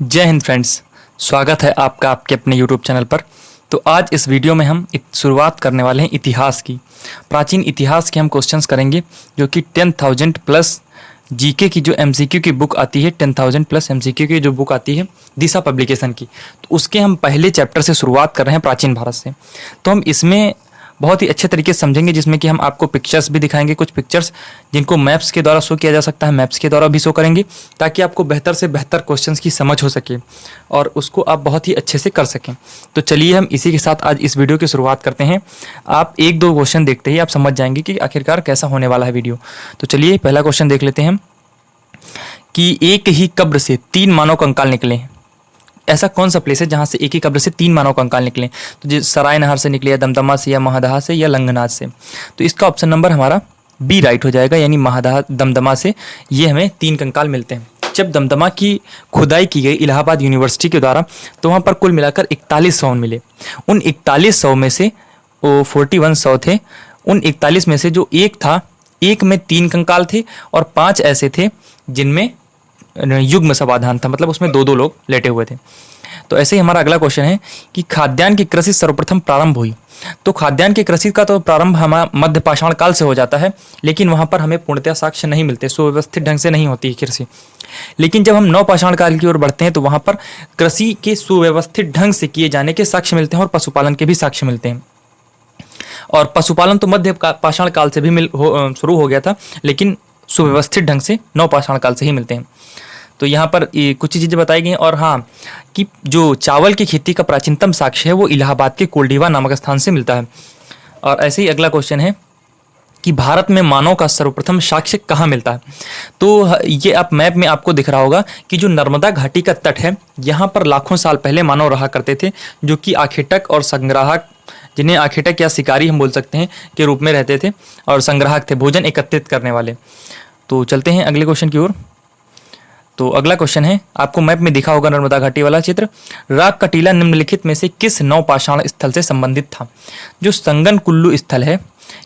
जय हिंद फ्रेंड्स। स्वागत है आपका आपके अपने यूट्यूब चैनल पर। तो आज इस वीडियो में हम शुरुआत करने वाले हैं इतिहास की। प्राचीन इतिहास के हम क्वेश्चंस करेंगे जो कि 10,000 प्लस जीके की जो एमसीक्यू की बुक आती है, 10,000 प्लस एमसीक्यू की जो बुक आती है दिशा पब्लिकेशन की, तो उसके हम पहले चैप्टर से शुरुआत कर रहे हैं प्राचीन भारत से। तो हम इसमें बहुत ही अच्छे तरीके से समझेंगे, जिसमें कि हम आपको पिक्चर्स भी दिखाएंगे, कुछ पिक्चर्स जिनको मैप्स के द्वारा शो किया जा सकता है, मैप्स के द्वारा भी शो करेंगे, ताकि आपको बेहतर से बेहतर क्वेश्चंस की समझ हो सके और उसको आप बहुत ही अच्छे से कर सकें। तो चलिए हम इसी के साथ आज इस वीडियो की शुरुआत करते हैं। आप एक दो क्वेश्चन देखते ही आप समझ जाएंगे कि आखिरकार कैसा होने वाला है वीडियो। तो चलिए पहला क्वेश्चन देख लेते हैं कि एक ही कब्र से 3 मानव कंकाल निकले हैं। ऐसा कौन सा प्लेस है जहाँ से एक ही कब्र से 3 मानव कंकाल निकले? तो जो सराय नहर से निकले, या दमदमा से, या महादहा से, या लंगनाथ से। तो इसका ऑप्शन नंबर हमारा बी राइट हो जाएगा, यानी महादहा दमदमा से ये हमें 3 कंकाल मिलते हैं। जब दमदमा की खुदाई की गई इलाहाबाद यूनिवर्सिटी के द्वारा, तो वहाँ पर कुल मिलाकर 4100 मिले। उन 4100 में से वो 4100 थे। उन 41 में से जो एक था, एक में 3 कंकाल थे और 5 ऐसे थे जिनमें युग्म समाधान था, मतलब उसमें 2-2 लोग लेटे हुए थे। तो ऐसे ही हमारा अगला क्वेश्चन है कि खाद्यान्न की कृषि सर्वप्रथम प्रारंभ हुई। तो खाद्यान्न की कृषि का तो प्रारंभ हमारा मध्य पाषाण काल से हो जाता है, लेकिन वहाँ पर हमें पूर्णतः साक्ष्य नहीं मिलते, सुव्यवस्थित ढंग से नहीं होती है कृषि। लेकिन जब हम नव पाषाण काल की ओर बढ़ते हैं तो वहाँ पर कृषि के सुव्यवस्थित ढंग से किए जाने के साक्ष्य मिलते हैं और पशुपालन के भी साक्ष्य मिलते हैं। और पशुपालन तो मध्य पाषाण काल से भी शुरू हो गया था, लेकिन सुव्यवस्थित ढंग से नव पाषाण काल से ही मिलते हैं। तो यहाँ पर कुछ चीज़ें बताई गई हैं। और हाँ, कि जो चावल की खेती का प्राचीनतम साक्ष्य है वो इलाहाबाद के कोल्डीवा नामक स्थान से मिलता है। और ऐसे ही अगला क्वेश्चन है कि भारत में मानव का सर्वप्रथम साक्ष्य कहाँ मिलता है? तो ये आप मैप में आपको दिख रहा होगा कि जो नर्मदा घाटी का तट है, यहाँ पर लाखों साल पहले मानव रहा करते थे, जो कि आखेटक और संग्राहक, जिन्हें आखेटक या शिकारी हम बोल सकते हैं, के रूप में रहते थे, और संग्राहक थे भोजन एकत्रित करने वाले। तो चलते हैं अगले क्वेश्चन की ओर। तो अगला क्वेश्चन है, आपको मैप में दिखा होगा नर्मदा घाटी वाला चित्र। राग का टीला निम्नलिखित में से किस नव पाषाण स्थल से संबंधित था? जो संगन कुल्लू स्थल है,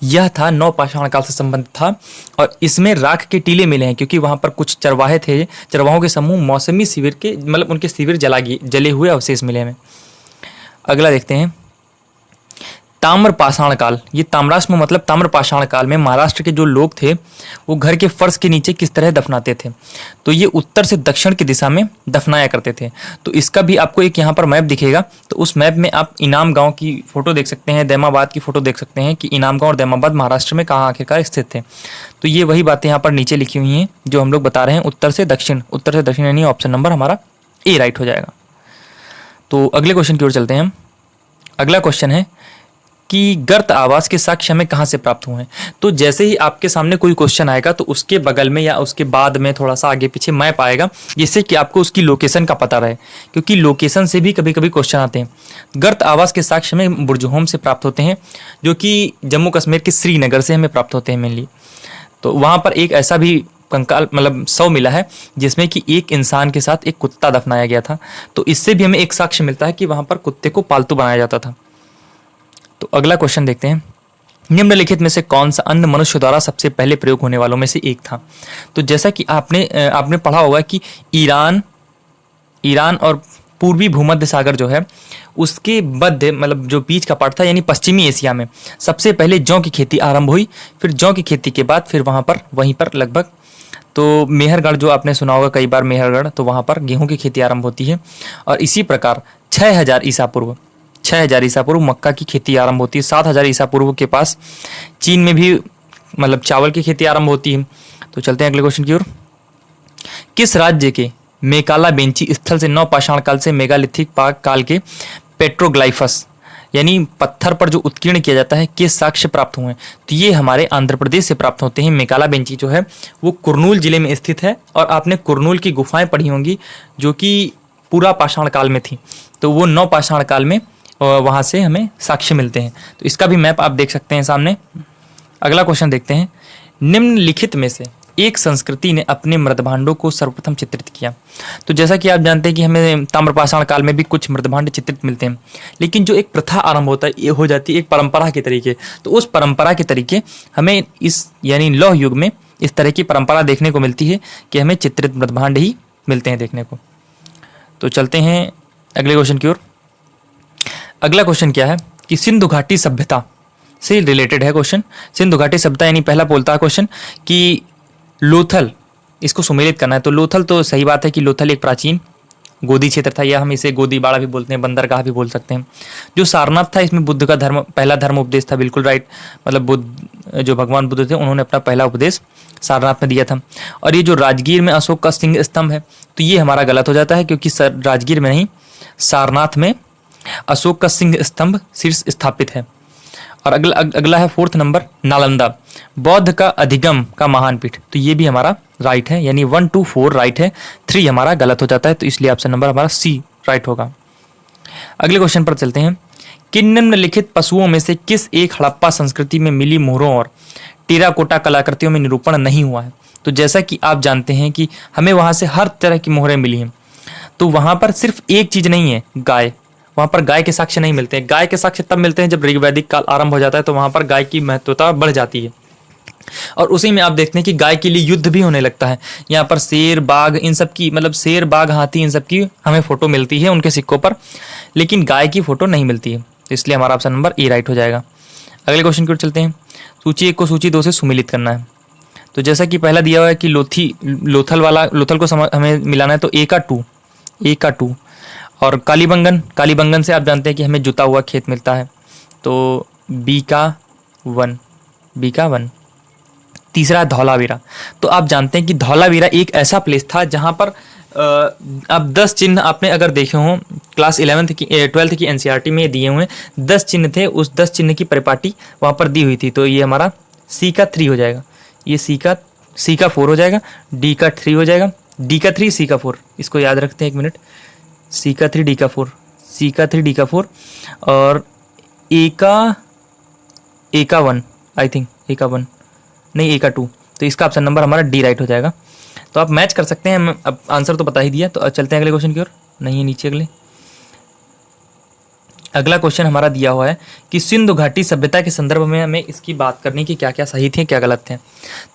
यह था नव पाषाण काल से संबंधित था, और इसमें राख के टीले मिले हैं क्योंकि वहां पर कुछ चरवाहे थे, चरवाहों के समूह मौसमी शिविर के, मतलब उनके शिविर जले हुए अवशेष मिले हमें। अगला देखते हैं, ताम्र पाषाण काल। ये ताम्राश्म मतलब ताम्र पाषाण काल में महाराष्ट्र के जो लोग थे वो घर के फर्श के नीचे किस तरह दफनाते थे? तो ये उत्तर से दक्षिण की दिशा में दफनाया करते थे। तो इसका भी आपको एक यहाँ पर मैप दिखेगा। तो उस मैप में आप इनाम गांव की फोटो देख सकते हैं, दैमाबाद की फोटो देख सकते हैं कि इनाम गांव और दैमाबाद महाराष्ट्र में कहाँ आखिरकार स्थित थे। तो ये वही बातें यहाँ पर नीचे लिखी हुई हैं जो हम लोग बता रहे हैं, उत्तर से दक्षिण। उत्तर से दक्षिण यानी ऑप्शन नंबर हमारा ए राइट हो जाएगा। तो अगले क्वेश्चन की ओर चलते हैं हम। अगला क्वेश्चन है कि गर्त आवास के साक्ष्य हमें कहाँ से प्राप्त हुए हैं? तो जैसे ही आपके सामने कोई क्वेश्चन आएगा तो उसके बगल में या उसके बाद में थोड़ा सा आगे पीछे मैप आएगा, जिससे कि आपको उसकी लोकेशन का पता रहे, क्योंकि लोकेशन से भी कभी कभी क्वेश्चन आते हैं। गर्त आवास के साक्ष्य हमें बुर्जहोम से प्राप्त होते हैं, जो कि जम्मू कश्मीर के श्रीनगर से हमें प्राप्त होते हैं मेनली। तो वहाँ पर एक ऐसा भी कंकाल मतलब शव मिला है जिसमें कि एक इंसान के साथ एक कुत्ता दफनाया गया था। तो इससे भी हमें एक साक्ष्य मिलता है कि वहाँ पर कुत्ते को पालतू बनाया जाता था। तो अगला क्वेश्चन देखते हैं, निम्नलिखित में से कौन सा अन्न मनुष्य द्वारा सबसे पहले प्रयोग होने वालों में से एक था? तो जैसा कि आपने पढ़ा होगा कि ईरान और पूर्वी भूमध्य सागर जो है उसके मध्य मतलब जो बीच का पार्ट था, यानी पश्चिमी एशिया में सबसे पहले जौ की खेती आरंभ हुई। फिर जौ की खेती के बाद फिर वहीं पर लगभग तो मेहरगढ़, जो आपने सुना होगा कई बार मेहरगढ़, तो वहाँ पर गेहूं की खेती आरंभ होती है। और इसी प्रकार 6000 ईसा पूर्व मक्का की खेती आरंभ होती है। 7000 ईसा पूर्व के पास चीन में भी मतलब चावल की खेती आरंभ होती है। तो चलते हैं अगले क्वेश्चन की ओर। किस राज्य के मेकाला बेंची स्थल से नव पाषाण काल से मेगालिथिक काल के पेट्रोग्लाइफस यानी पत्थर पर जो उत्कीर्ण किया जाता है के साक्ष्य प्राप्त हुए हैं? तो ये हमारे आंध्र प्रदेश से प्राप्त होते हैं। मेकाला बेंची जो है वो कुर्नूल जिले में स्थित है, और आपने कुर्नूल की गुफाएं पढ़ी होंगी जो कि पूरा पाषाण काल में थी। तो वो नव पाषाण काल में वहाँ से हमें साक्ष्य मिलते हैं। तो इसका भी मैप आप देख सकते हैं सामने। अगला क्वेश्चन देखते हैं, निम्नलिखित में से एक संस्कृति ने अपने मृदभांडों को सर्वप्रथम चित्रित किया? तो जैसा कि आप जानते हैं कि हमें ताम्रपाषाण काल में भी कुछ मृदभांड चित्रित मिलते हैं, लेकिन जो एक प्रथा आरंभ होता है ये हो जाती है एक परंपरा के तरीके। तो उस परंपरा के तरीके हमें इस यानी लौह युग में इस तरह की परंपरा देखने को मिलती है कि हमें चित्रित मृदभांड ही मिलते हैं देखने को। तो चलते हैं अगले क्वेश्चन की ओर। अगला क्वेश्चन क्या है कि सिंधु घाटी सभ्यता से रिलेटेड है क्वेश्चन। सिंधु घाटी सभ्यता यानी पहला बोलता है क्वेश्चन कि लोथल, इसको सुमेलित करना है। तो लोथल तो सही बात है कि लोथल एक प्राचीन गोदी क्षेत्र था, या हम इसे गोदी बाड़ा भी बोलते हैं, बंदरगाह भी बोल सकते हैं। जो सारनाथ था इसमें बुद्ध का धर्म, पहला धर्म उपदेश था, बिल्कुल राइट। मतलब बुद्ध, जो भगवान बुद्ध थे, उन्होंने अपना पहला उपदेश सारनाथ में दिया था। और ये जो राजगीर में अशोक का सिंह स्तंभ है, तो ये हमारा गलत हो जाता है, क्योंकि राजगीर में नहीं, सारनाथ में अशोक का सिंह स्तंभ शीर्ष स्थापित है। और अगला है 4th नंबर, नालंदा, बौद्ध का अधिगम का महान पीठ। तो ये भी हमारा राइट है, यानी 1 2 4 राइट है, 3 हमारा गलत हो जाता है। तो इसलिए ऑप्शन नंबर हमारा सी राइट होगा। अगले क्वेश्चन पर चलते हैं कि निम्नलिखित पशुओं में से किस एक हड़प्पा संस्कृति में मिली मोहरों और टेराकोटा कलाकृतियों में निरूपण नहीं हुआ है। तो जैसा कि आप जानते हैं कि हमें वहां से हर तरह की मोहरें मिली हैं, तो वहां पर सिर्फ एक चीज नहीं है, गाय। वहां पर गाय के साक्ष्य नहीं मिलते हैं। गाय के साक्ष्य तब मिलते हैं जब ऋग्वैदिक काल आरंभ हो जाता है, तो वहां पर गाय की महत्वता बढ़ जाती है। और उसी में आप देखते हैं कि गाय के लिए युद्ध भी होने लगता है। यहाँ पर शेर, बाघ, इन सब की, मतलब शेर, बाघ, हाथी, इन सब की हमें फोटो मिलती है उनके सिक्कों पर, लेकिन गाय की फोटो नहीं मिलती है। तो इसलिए हमारा ऑप्शन नंबर ए राइट हो जाएगा। अगले क्वेश्चन की ओर चलते हैं। सूची 1 को सूची 2 से सुमेलित करना है। तो जैसा कि पहला दिया हुआ है कि लोथल को हमें मिलाना है, तो ए का 2 और कालीबंगन से आप जानते हैं कि हमें जुता हुआ खेत मिलता है, तो बी का 1। तीसरा धौलावीरा। तो आप जानते हैं कि धौलावीरा एक ऐसा प्लेस था जहां पर अब 10 चिन्ह आपने अगर देखे हों, क्लास 12th की एनसीईआरटी में दिए हुए 10 चिन्ह थे, उस 10 चिन्ह की परिपाटी वहां पर दी हुई थी। तो ये हमारा सी का 3 हो जाएगा, ये सी का 4 हो जाएगा, डी का 3 हो जाएगा, डी का 3, सी का 4। इसको याद रखते हैं 1 मिनट। सी का 3, डी का 4, सी का 3, डी का 4 और ए का 1, आई थिंक ए का 1 नहीं, ए का 2। तो इसका ऑप्शन नंबर हमारा डी राइट हो जाएगा। तो आप मैच कर सकते हैं। अब आंसर तो बता ही दिया, तो चलते हैं अगले क्वेश्चन की ओर। नहीं है नीचे अगला क्वेश्चन हमारा दिया हुआ है कि सिंधु घाटी सभ्यता के संदर्भ में हमें इसकी बात करनी कि क्या क्या सही थे, क्या गलत थे।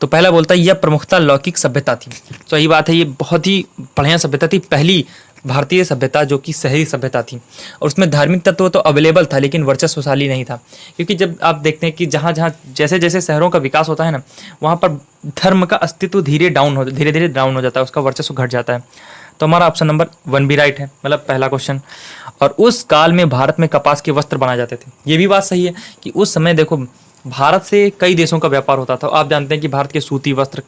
तो पहला बोलता है यह प्रमुखता लौकिक सभ्यता थी। तो यही बात है, ये बहुत ही बढ़िया सभ्यता थी, पहली भारतीय सभ्यता जो कि शहरी सभ्यता थी। और उसमें धार्मिक तत्व तो अवेलेबल था, लेकिन वर्चस्वशाली नहीं था। क्योंकि जब आप देखते हैं कि जहाँ जहाँ जैसे जैसे शहरों का विकास होता है ना, वहाँ पर धर्म का अस्तित्व धीरे धीरे डाउन हो जाता है, उसका वर्चस्व घट जाता है। तो हमारा ऑप्शन नंबर 1 भी राइट है, मतलब पहला क्वेश्चन। और उस काल में भारत में कपास के वस्त्र बनाए जाते थे। ये भी बात सही है कि उस समय देखो, भारत से कई देशों का व्यापार होता था। आप जानते हैं कि भारत के सूती वस्त्र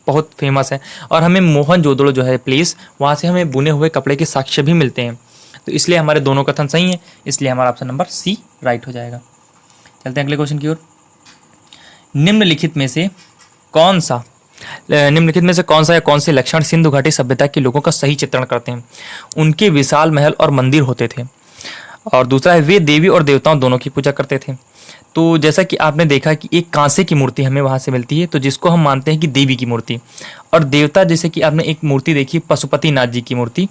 बहुत फेमस है, और हमें मोहनजोदड़ो जो है प्लेस, वहाँ से हमें बुने हुए कपड़े के साक्ष्य भी मिलते हैं। तो इसलिए हमारे दोनों कथन सही हैं, इसलिए हमारा ऑप्शन नंबर सी राइट हो जाएगा। चलते हैं अगले क्वेश्चन की ओर। निम्नलिखित में से कौन सा या कौन से लक्षण सिंधु घाटी सभ्यता के लोगों का सही चित्रण करते हैं। उनके विशाल महल और मंदिर होते थे, और दूसरा है वे देवी और देवताओं दोनों की पूजा करते थे। तो जैसा कि आपने देखा कि एक कांसे की मूर्ति हमें वहाँ से मिलती है, तो जिसको हम मानते हैं कि देवी की मूर्ति, और देवता जैसे कि आपने एक मूर्ति देखी पशुपतिनाथ जी की मूर्ति,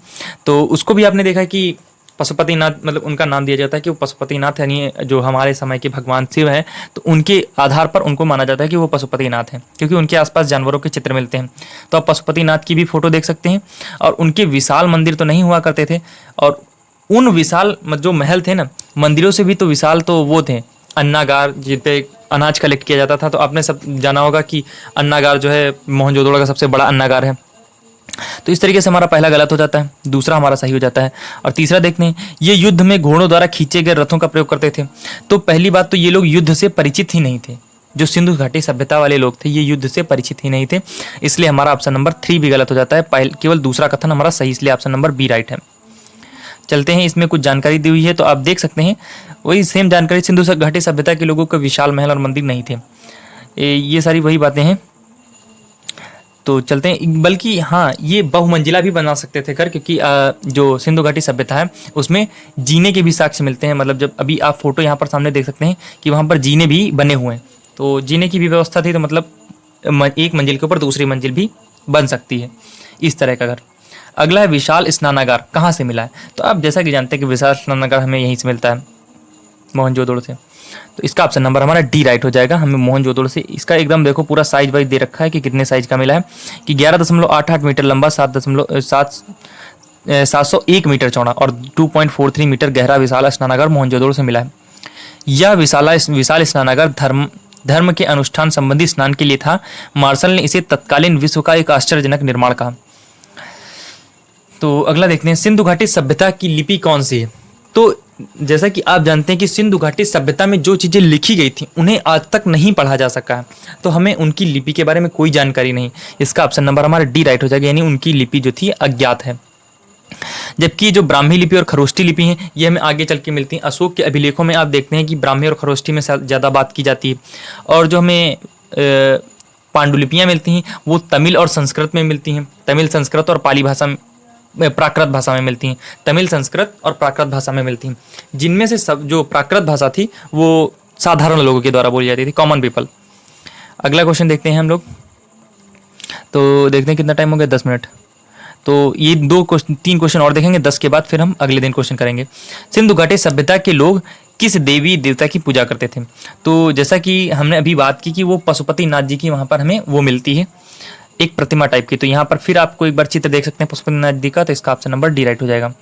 तो उसको भी आपने देखा कि पशुपतिनाथ, मतलब उनका नाम दिया जाता है कि वो पशुपतिनाथ यानी जो हमारे समय के भगवान शिव हैं, तो उनके आधार पर उनको माना जाता है कि वो पशुपतिनाथ हैं, क्योंकि उनके आसपास जानवरों के चित्र मिलते हैं। तो आप पशुपतिनाथ की भी फोटो देख सकते हैं। और उनके विशाल मंदिर तो नहीं हुआ करते थे, और उन विशाल जो महल थे ना, मंदिरों से भी तो विशाल तो वो थे अन्नागार, जिन पे अनाज कलेक्ट किया जाता था। तो आपने सब जाना होगा कि अन्नागार जो है मोहनजोदड़ो का सबसे बड़ा अन्नागार है। तो इस तरीके से हमारा पहला गलत हो जाता है, दूसरा हमारा सही हो जाता है। और तीसरा देखते हैं, ये युद्ध में घोड़ों द्वारा खींचे गए रथों का प्रयोग करते थे। तो पहली बात तो ये लोग युद्ध से परिचित ही नहीं थे। जो सिंधु घाटी सभ्यता वाले लोग थे, ये युद्ध से परिचित ही नहीं थे, इसलिए हमारा ऑप्शन नंबर 3 भी गलत हो जाता है। केवल दूसरा कथन हमारा सही, इसलिए ऑप्शन नंबर बी राइट है। चलते हैं, इसमें कुछ जानकारी दी हुई है, तो आप देख सकते हैं वही सेम जानकारी। सिंधु घाटी सभ्यता के लोगों को विशाल महल और मंदिर नहीं थे। ये सारी वही बातें हैं। तो चलते हैं, बल्कि हाँ, ये बहुमंजिला भी बना सकते थे घर, क्योंकि जो सिंधु घाटी सभ्यता है उसमें जीने के भी साक्ष्य मिलते हैं। मतलब जब अभी आप फोटो यहाँ पर सामने देख सकते हैं कि वहाँ पर जीने भी बने हुए हैं, तो जीने की भी व्यवस्था थी। तो मतलब एक मंजिल के ऊपर दूसरी मंजिल भी बन सकती है, इस तरह का घर। अगला है विशाल स्नानागार कहाँ से मिला है। तो आप जैसा कि जानते हैं कि विशाल स्नानागार हमें यहीं से मिलता है, मोहनजोदड़ो से। तो इसका ऑप्शन नंबर हमारा डी राइट हो जाएगा। हमें मोहनजोदड़ो से इसका एकदम देखो पूरा साइज वाइज दे रखा है कि कितने साइज का मिला है, कि 11.88 मीटर लंबा, 701 मीटर चौड़ा और 2.43 मीटर गहरा विशाल स्नानागार मोहनजोदड़ो से मिला है। यह विशाल स्नानागार धर्म के अनुष्ठान संबंधी स्नान के लिए था। मार्शल ने इसे तत्कालीन विश्व का एक आश्चर्यजनक निर्माण कहा। तो अगला देखते हैं, सिंधु घाटी सभ्यता की लिपि कौन सी है। तो जैसा कि आप जानते हैं कि सिंधु घाटी सभ्यता में जो चीज़ें लिखी गई थी उन्हें आज तक नहीं पढ़ा जा सका है, तो हमें उनकी लिपि के बारे में कोई जानकारी नहीं। इसका ऑप्शन नंबर हमारा डी राइट हो जाएगा, यानी उनकी लिपि जो थी अज्ञात है। जबकि जो ब्राह्मी लिपि और खरोष्टी लिपि हैं ये हमें आगे चल के मिलती हैं। अशोक के अभिलेखों में आप देखते हैं कि ब्राह्मी और खरोष्टी में ज़्यादा बात की जाती है, और जो हमें पांडुलिपियाँ मिलती हैं वो तमिल और संस्कृत में मिलती हैं। तमिल, संस्कृत और पाली भाषा प्राकृत भाषा में मिलती हैं। तमिल, संस्कृत और प्राकृत भाषा में मिलती हैं, जिनमें से सब जो प्राकृत भाषा थी वो साधारण लोगों के द्वारा बोली जाती थी, कॉमन पीपल। अगला क्वेश्चन देखते हैं हम लोग। तो देखते हैं कितना टाइम हो गया, 10 मिनट। तो ये 3 क्वेश्चन और देखेंगे, 10 के बाद फिर हम अगले दिन क्वेश्चन करेंगे। सिंधु घाटी सभ्यता के लोग किस देवी देवता की पूजा करते थे। तो जैसा कि हमने अभी बात की कि वो पशुपति नाथ जी की वहाँ पर हमें वो मिलती है, एक प्रतिमा टाइप की। तो यहाँ पर फिर आपको एक बार चित्र देख सकते हैं पशुपति नाथ जी का, तो इसका ऑप्शन नंबर डी राइट हो जाएगा।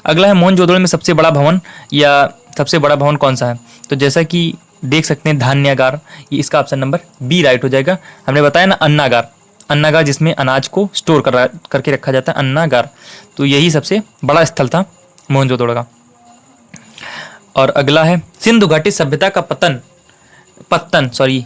अगला है, मोहनजोदड़ो में सबसे बड़ा भवन या सबसे बड़ा भवन कौन सा है। तो जैसा कि देख सकते हैं धान्यागार, ये इसका ऑप्शन नंबर बी राइट हो जाएगा। हमने बताया ना अन्नागार जिसमें अनाज को स्टोर करके रखा जाता है, अन्नागार। तो यही सबसे बड़ा स्थल था मोहनजोदड़ो का। और अगला है, सिंधु घाटी सभ्यता का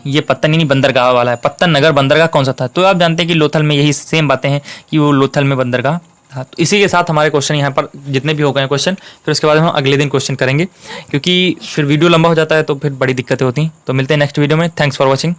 ये पत्तन यानी बंदरगाह वाला है, पत्तन नगर बंदरगाह कौन सा था। तो आप जानते हैं कि लोथल में यही सेम बातें हैं कि वो लोथल में बंदरगाह था। तो इसी के साथ हमारे क्वेश्चन यहाँ पर जितने भी हो गए हैं क्वेश्चन, फिर उसके बाद हम अगले दिन क्वेश्चन करेंगे, क्योंकि फिर वीडियो लंबा हो जाता है तो फिर बड़ी दिक्कतें होती हैं। तो मिलते हैं नेक्स्ट वीडियो में। Thanks for watching.